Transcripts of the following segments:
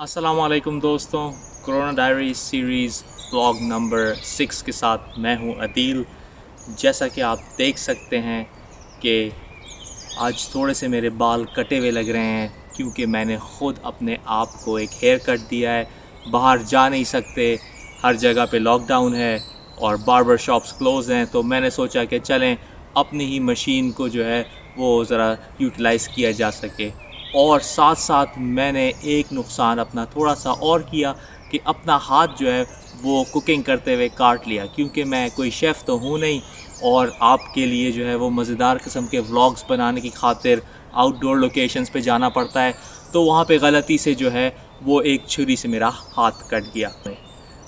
अस्सलामुअलैकुम दोस्तों, corona diary series vlog number 6 के साथ मैं हूं अदील। जैसा कि आप देख सकते हैं कि आज थोड़े से मेरे बाल कटे हुए लग रहे हैं क्योंकि मैंने ख़ुद अपने आप को एक हेयर कट दिया है। बाहर जा नहीं सकते, हर जगह पे लॉकडाउन है और बार्बर शॉप्स क्लोज़ हैं, तो मैंने सोचा कि चलें अपनी ही मशीन को जो है वो ज़रा यूटिलाइज़ किया जा सके। और साथ साथ मैंने एक नुकसान अपना थोड़ा सा और किया कि अपना हाथ जो है वो कुकिंग करते हुए काट लिया, क्योंकि मैं कोई शेफ़ तो हूँ नहीं और आपके लिए जो है वो मज़ेदार किस्म के व्लॉग्स बनाने की खातिर आउटडोर लोकेशंस पे जाना पड़ता है। तो वहाँ पे गलती से जो है वो एक छुरी से मेरा हाथ कट गया।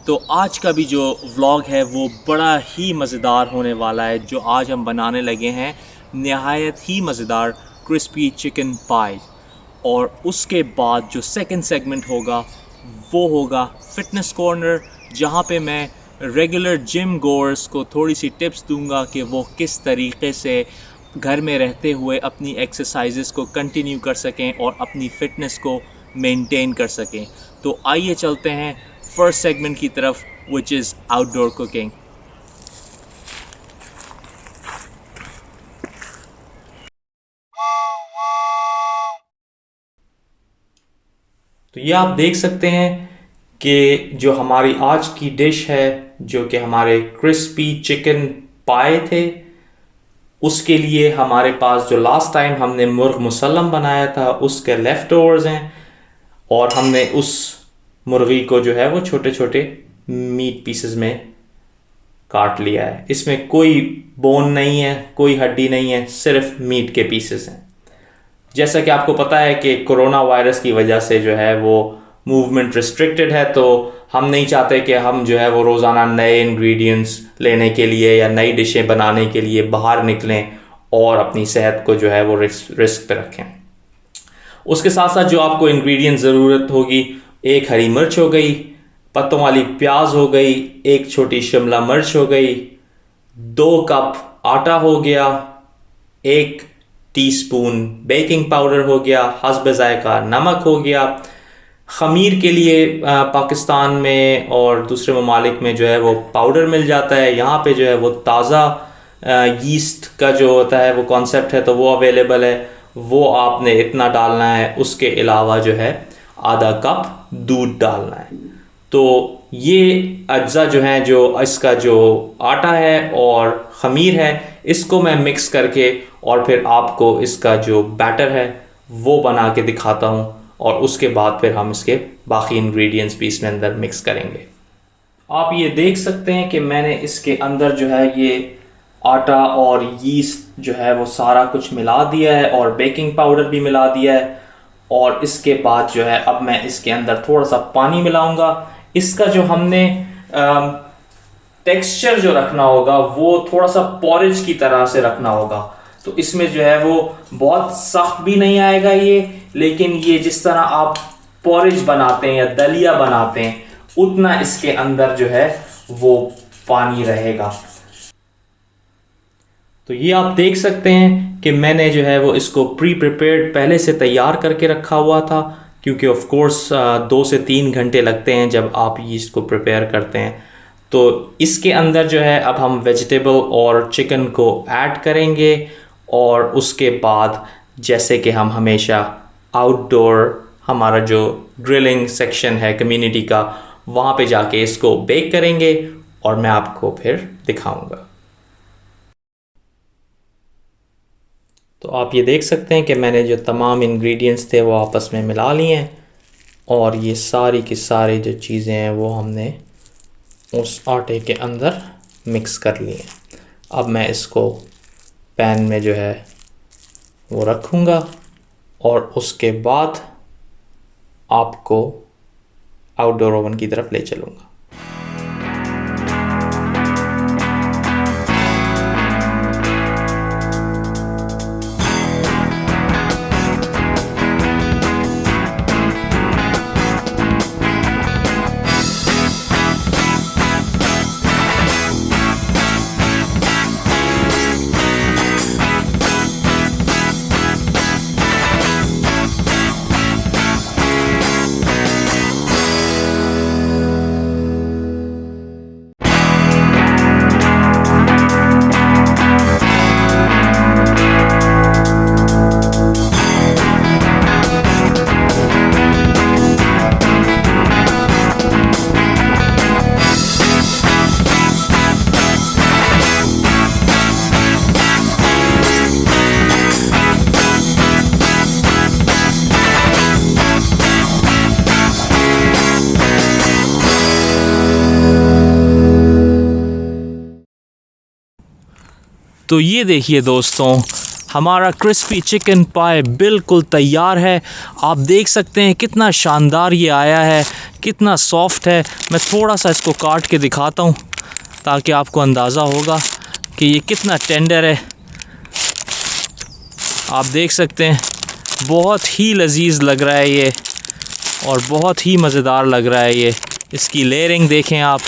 तो आज का भी जो व्लॉग है वो बड़ा ही मज़ेदार होने वाला है। जो आज हम बनाने लगे हैं नहायत ही मज़ेदार क्रिस्पी चिकन पाई। और उसके बाद जो सेकंड सेगमेंट होगा वो होगा फ़िटनेस कॉर्नर, जहाँ पे मैं रेगुलर जिम गोअर्स को थोड़ी सी टिप्स दूंगा कि वो किस तरीके से घर में रहते हुए अपनी एक्सरसाइजेस को कंटिन्यू कर सकें और अपनी फ़िटनेस को मेंटेन कर सकें। तो आइए चलते हैं फर्स्ट सेगमेंट की तरफ, विच इज़ आउटडोर कुकिंग। तो ये आप देख सकते हैं कि जो हमारी आज की डिश है, जो कि हमारे क्रिस्पी चिकन पाए थे, उसके लिए हमारे पास जो लास्ट टाइम हमने मुर्ग मुसल्लम बनाया था उसके लेफ़्ट ओवर्स हैं। और हमने उस मुर्गी को जो है वो छोटे छोटे मीट पीसेस में काट लिया है। इसमें कोई बोन नहीं है, कोई हड्डी नहीं है, सिर्फ मीट के पीसेस हैं। जैसा कि आपको पता है कि कोरोना वायरस की वजह से जो है वो मूवमेंट रिस्ट्रिक्टेड है, तो हम नहीं चाहते कि हम जो है वो रोज़ाना नए इंग्रेडिएंट्स लेने के लिए या नई डिशें बनाने के लिए बाहर निकलें और अपनी सेहत को जो है वो रिस्क पे रखें। उसके साथ साथ जो आपको इंग्रेडिएंट ज़रूरत होगी, एक हरी मिर्च हो गई, पत्तों वाली प्याज हो गई, एक छोटी शिमला मिर्च हो गई, 2 कप आटा हो गया, 1 टीस्पून बेकिंग पाउडर हो गया, हस्ब ज़ायका नमक हो गया। ख़मीर के लिए पाकिस्तान में और दूसरे ममालिक में जो है वो पाउडर मिल जाता है। यहाँ पे जो है वो ताज़ा यीस्ट का जो होता है वो कॉन्सेप्ट है, तो वो अवेलेबल है, वो आपने इतना डालना है। उसके अलावा जो है आधा कप दूध डालना है। तो ये अज्जा जो हैं, जो इसका जो आटा है और ख़मीर है, इसको मैं मिक्स करके और फिर आपको इसका जो बैटर है वो बना के दिखाता हूँ, और उसके बाद फिर हम इसके बाकी इंग्रेडिएंट्स भी इसमें अंदर मिक्स करेंगे। आप ये देख सकते हैं कि मैंने इसके अंदर जो है ये आटा और यीस्ट जो है वो सारा कुछ मिला दिया है और बेकिंग पाउडर भी मिला दिया है। और इसके बाद जो है अब मैं इसके अंदर थोड़ा सा पानी मिलाऊंगा। इसका जो हमने टेक्सचर जो रखना होगा वो थोड़ा सा पॉरेज की तरह से रखना होगा। तो इसमें जो है वो बहुत सख्त भी नहीं आएगा ये, लेकिन ये जिस तरह आप पॉरेज बनाते हैं या दलिया बनाते हैं उतना इसके अंदर जो है वो पानी रहेगा। तो ये आप देख सकते हैं कि मैंने जो है वो इसको प्री प्रिपेयर्ड पहले से तैयार करके रखा हुआ था, क्योंकि ऑफ कोर्स 2 से 3 घंटे लगते हैं जब आप यीस्ट को प्रिपेयर करते हैं। तो इसके अंदर जो है अब हम वेजिटेबल और चिकन को ऐड करेंगे, और उसके बाद जैसे कि हम हमेशा आउटडोर हमारा जो ग्रिलिंग सेक्शन है कम्युनिटी का, वहाँ पे जाके इसको बेक करेंगे और मैं आपको फिर दिखाऊंगा। तो आप ये देख सकते हैं कि मैंने जो तमाम इंग्रेडिएंट्स थे वो आपस में मिला लिए हैं, और ये सारी की सारी जो चीज़ें हैं वो हमने उस आटे के अंदर मिक्स कर लिए हैं। अब मैं इसको पैन में जो है वो रखूँगा और उसके बाद आपको आउटडोर ओवन की तरफ ले चलूँगा। तो ये देखिए दोस्तों, हमारा क्रिस्पी चिकन पाई बिल्कुल तैयार है। आप देख सकते हैं कितना शानदार ये आया है, कितना सॉफ्ट है। मैं थोड़ा सा इसको काट के दिखाता हूँ ताकि आपको अंदाज़ा होगा कि ये कितना टेंडर है। आप देख सकते हैं बहुत ही लजीज लग रहा है ये, और बहुत ही मज़ेदार लग रहा है ये। इसकी लेयरिंग देखें आप,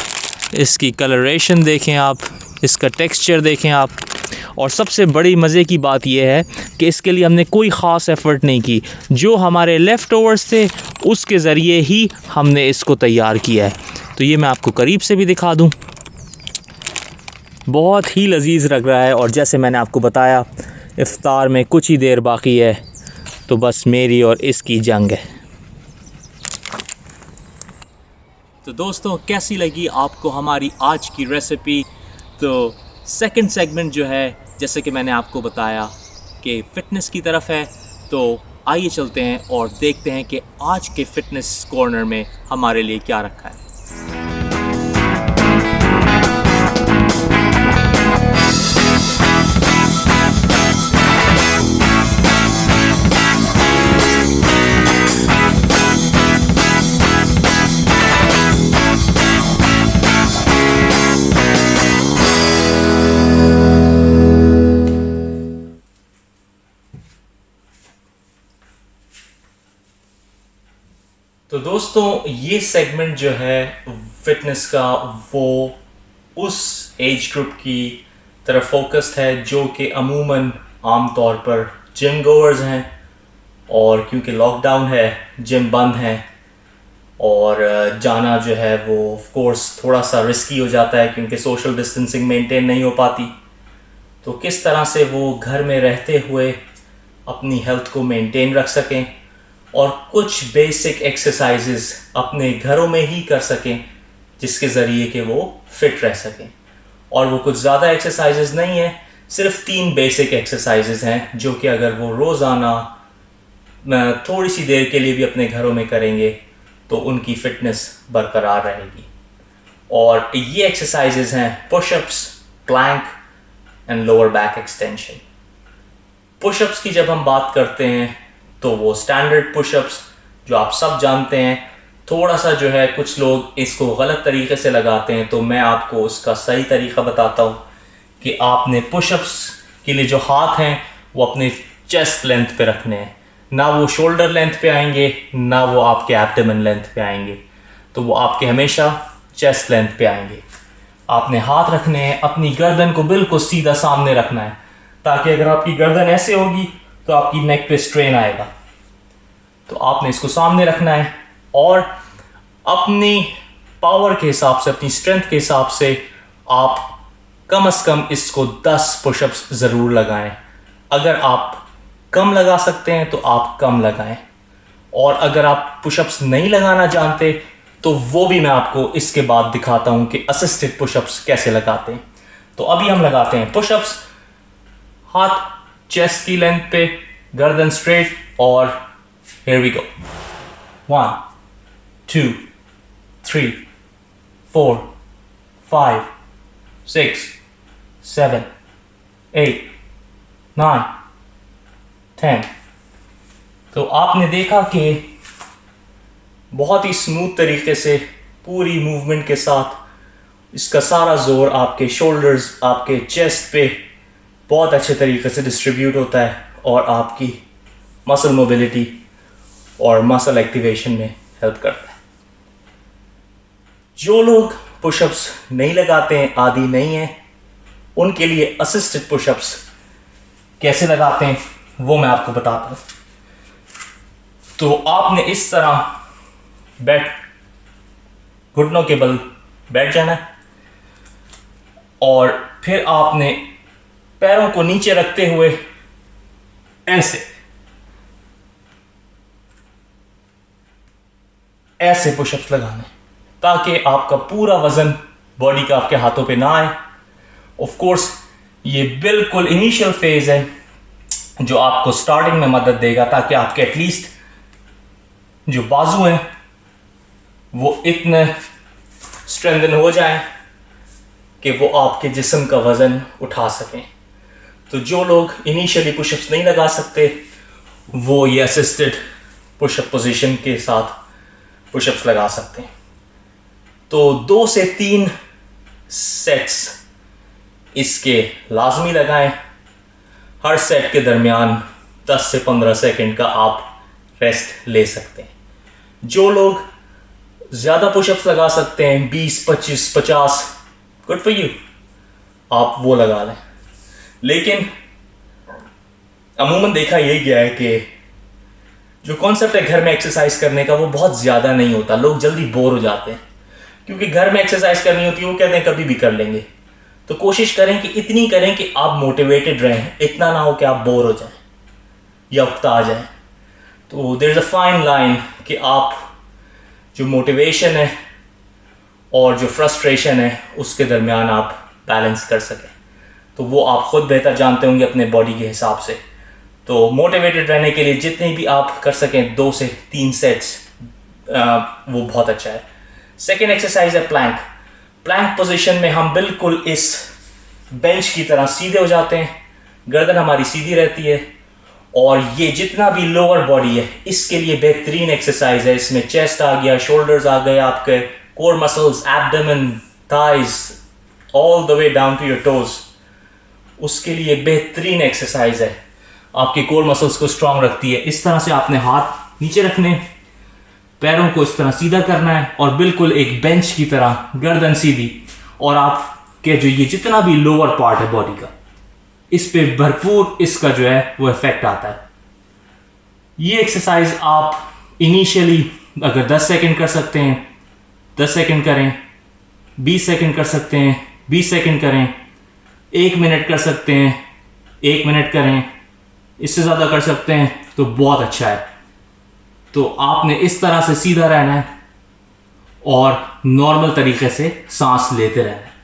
इसकी कलरेशन देखें आप, इसका टेक्सचर देखें आप। और सबसे बड़ी मज़े की बात यह है कि इसके लिए हमने कोई ख़ास एफ़र्ट नहीं की। जो हमारे लेफ़्ट ओवर्स थे उसके ज़रिए ही हमने इसको तैयार किया है। तो ये मैं आपको करीब से भी दिखा दूँ, बहुत ही लजीज लग रहा है। और जैसे मैंने आपको बताया, इफ्तार में कुछ ही देर बाकी है, तो बस मेरी और इसकी जंग है। तो दोस्तों, कैसी लगी आपको हमारी आज की रेसिपी? तो सेकंड सेगमेंट जो है, जैसे कि मैंने आपको बताया कि फ़िटनेस की तरफ है, तो आइए चलते हैं और देखते हैं कि आज के फ़िटनेस कॉर्नर में हमारे लिए क्या रखा है। तो दोस्तों, ये सेगमेंट जो है फिटनेस का, वो उस एज ग्रुप की तरफ फोकस्ड है जो कि अमूमन आम तौर पर जिम गोअर्स हैं। और क्योंकि लॉकडाउन है, जिम बंद है, और जाना जो है वो ऑफ कोर्स थोड़ा सा रिस्की हो जाता है क्योंकि सोशल डिस्टेंसिंग मेंटेन नहीं हो पाती। तो किस तरह से वो घर में रहते हुए अपनी हेल्थ को मेंटेन रख सकें और कुछ बेसिक एक्सरसाइजेस अपने घरों में ही कर सकें जिसके ज़रिए कि वो फिट रह सकें। और वो कुछ ज़्यादा एक्सरसाइजेस नहीं है, सिर्फ 3 बेसिक एक्सरसाइजेस हैं जो कि अगर वो रोज़ाना थोड़ी सी देर के लिए भी अपने घरों में करेंगे तो उनकी फ़िटनेस बरकरार रहेगी। और ये एक्सरसाइजेस हैं pushups, plank and lower back extension. Pushups की जब हम बात करते हैं तो वो स्टैंडर्ड पुशअप्स जो आप सब जानते हैं। थोड़ा सा जो है कुछ लोग इसको गलत तरीके से लगाते हैं, तो मैं आपको उसका सही तरीका बताता हूँ कि आपने पुशअप्स के लिए जो हाथ हैं वो अपने चेस्ट लेंथ पे रखने हैं, ना वो शोल्डर लेंथ पे आएंगे, ना वो आपके एब्डोमेन लेंथ पे आएंगे। तो वो आपके हमेशा चेस्ट लेंथ पे आएंगे। आपने हाथ रखने हैं, अपनी गर्दन को बिल्कुल सीधा सामने रखना है, ताकि अगर आपकी गर्दन ऐसे होगी तो आपकी नेक पे स्ट्रेन आएगा। तो आपने इसको सामने रखना है और अपनी पावर के हिसाब से, अपनी स्ट्रेंथ के हिसाब से आप कम से कम इसको 10 पुशअप्स ज़रूर लगाएं। अगर आप कम लगा सकते हैं तो आप कम लगाएं, और अगर आप पुशअप्स नहीं लगाना जानते तो वो भी मैं आपको इसके बाद दिखाता हूं कि असिस्टेड पुशअप्स कैसे लगाते हैं। तो अभी हम लगाते हैं पुशअप्स। हाथ चेस्ट की लेंथ पे, गर्दन स्ट्रेट, और here we go. 1 2 3 4 5 6 7 8 9 10। तो आपने देखा कि बहुत ही स्मूथ तरीके से पूरी मूवमेंट के साथ इसका सारा जोर आपके शोल्डर्स, आपके चेस्ट पे बहुत अच्छे तरीके से डिस्ट्रीब्यूट होता है और आपकी मसल मोबिलिटी और मसल एक्टिवेशन में हेल्प करता है। जो लोग पुशअप्स नहीं लगाते हैं, आदी नहीं हैं, उनके लिए असिस्टेड पुशअप्स कैसे लगाते हैं वो मैं आपको बताता हूँ। तो आपने इस तरह घुटनों के बल बैठ जाना है और फिर आपने पैरों को नीचे रखते हुए ऐसे पुशअप्स लगाने, ताकि आपका पूरा वजन बॉडी का आपके हाथों पे ना आए। ऑफ कोर्स ये बिल्कुल इनिशियल फेज है जो आपको स्टार्टिंग में मदद देगा, ताकि आपके एटलीस्ट जो बाजू हैं वो इतने स्ट्रेंथन हो जाएं कि वो आपके जिस्म का वजन उठा सकें। तो जो लोग इनिशियली पुशअप्स नहीं लगा सकते वो ये असिस्टेड पुशअप पोजीशन के साथ पुशअप्स लगा सकते हैं। तो 2 से 3 सेट्स इसके लाजमी लगाएं। हर सेट के दरमियान 10 से 15 सेकंड का आप रेस्ट ले सकते हैं। जो लोग ज़्यादा पुशअप्स लगा सकते हैं 20, 25, 50, गुड फॉर यू, आप वो लगा लें। लेकिन अमूमन देखा यही गया है कि जो कॉन्सेप्ट है घर में एक्सरसाइज करने का वो बहुत ज़्यादा नहीं होता। लोग जल्दी बोर हो जाते हैं क्योंकि घर में एक्सरसाइज करनी होती है, वो कहते हैं कभी भी कर लेंगे। तो कोशिश करें कि इतनी करें कि आप मोटिवेटेड रहें, इतना ना हो कि आप बोर हो जाएं या उकता जाएं। तो there is a fine line कि आप जो मोटिवेशन है और जो फ्रस्ट्रेशन है उसके दरमियान आप बैलेंस कर सकें। तो वो आप खुद बेहतर जानते होंगे अपने बॉडी के हिसाब से। तो मोटिवेटेड रहने के लिए जितने भी आप कर सकें 2 से 3 सेट्स वो बहुत अच्छा है। सेकेंड एक्सरसाइज है प्लैंक। प्लैंक पोजीशन में हम बिल्कुल इस बेंच की तरह सीधे हो जाते हैं, गर्दन हमारी सीधी रहती है और ये जितना भी लोअर बॉडी है इसके लिए बेहतरीन एक्सरसाइज है। इसमें चेस्ट आ गया, शोल्डर्स आ गए, आपके core muscles, abdomen, thighs, all the way down to your toes, उसके लिए बेहतरीन एक्सरसाइज है। आपके कोर मसल्स को स्ट्रांग रखती है। इस तरह से आपने हाथ नीचे रखने, पैरों को इस तरह सीधा करना है और बिल्कुल एक बेंच की तरह गर्दन सीधी, और आपके जो ये जितना भी लोअर पार्ट है बॉडी का इस पे भरपूर इसका जो है वो इफेक्ट आता है। ये एक्सरसाइज आप इनिशियली अगर 10 सेकंड कर सकते हैं 10 सेकंड करें, 20 सेकंड कर सकते हैं 20 सेकंड करें, 1 मिनट कर सकते हैं 1 मिनट करें, इससे ज़्यादा कर सकते हैं तो बहुत अच्छा है। तो आपने इस तरह से सीधा रहना है और नॉर्मल तरीके से सांस लेते रहना है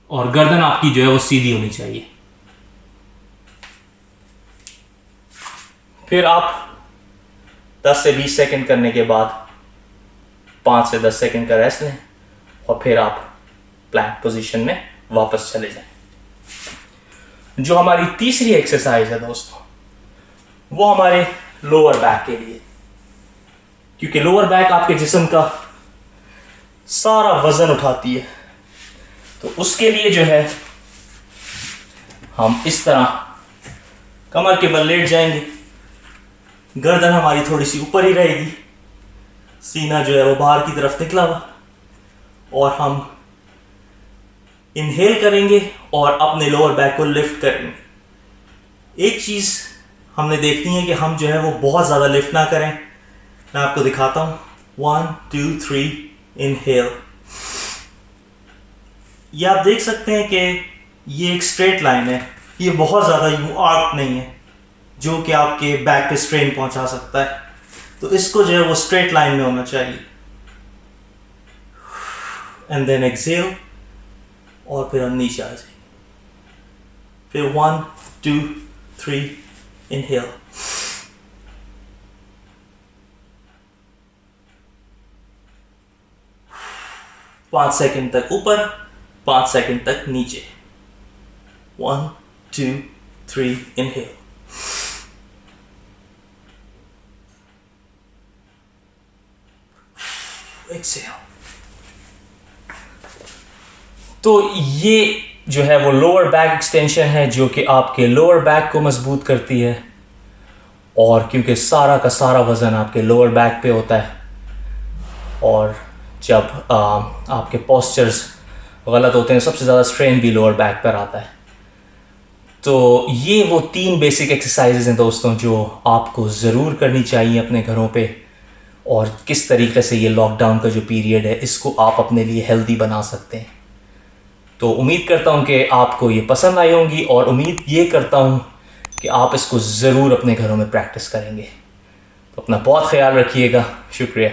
और गर्दन आपकी जो है वो सीधी होनी चाहिए। फिर आप 10 से 20 सेकंड करने के बाद 5 से 10 सेकंड का रेस्ट लें और फिर आप प्लैंक पोजीशन में वापस चले जाएं। जो हमारी तीसरी एक्सरसाइज है दोस्तों वो हमारे लोअर बैक के लिए, क्योंकि लोअर बैक आपके जिस्म का सारा वजन उठाती है। तो उसके लिए जो है हम इस तरह कमर के बल लेट जाएंगे, गर्दन हमारी थोड़ी सी ऊपर ही रहेगी, सीना जो है वो बाहर की तरफ निकला हुआ, और हम इनहेल करेंगे और अपने लोअर बैक को लिफ्ट करेंगे। एक चीज़ हमने देखनी है कि हम जो है वो बहुत ज़्यादा लिफ्ट ना करें। मैं आपको दिखाता हूँ। 1 2 3 इनहेल। ये आप देख सकते हैं कि ये एक स्ट्रेट लाइन है, ये बहुत ज़्यादा यूँ आर्क नहीं है जो कि आपके बैक पे स्ट्रेन पहुंचा सकता है। तो इसको जो है वो स्ट्रेट लाइन में होना चाहिए। एंड देन एक्सेल और फिर हम नीचे आ जाएंगे। फिर 1 2 3 इनहेल। पाँच सेकंड तक ऊपर, 5 सेकंड तक नीचे। 1 2 3 इनहेल। एक्सेल। तो ये जो है वो लोअर बैक एक्सटेंशन है जो कि आपके लोअर बैक को मजबूत करती है, और क्योंकि सारा का सारा वज़न आपके लोअर बैक पे होता है और जब आपके पोस्चर्स गलत होते हैं सबसे ज़्यादा स्ट्रेन भी लोअर बैक पर आता है। तो ये वो 3 बेसिक एक्सरसाइजेज हैं दोस्तों जो आपको ज़रूर करनी चाहिए अपने घरों पे, और किस तरीके से ये लॉकडाउन का जो पीरियड है इसको आप अपने लिए हेल्दी बना सकते हैं। तो उम्मीद करता हूँ कि आपको ये पसंद आई होंगी, और उम्मीद ये करता हूँ कि आप इसको ज़रूर अपने घरों में प्रैक्टिस करेंगे। तो अपना बहुत ख्याल रखिएगा। शुक्रिया।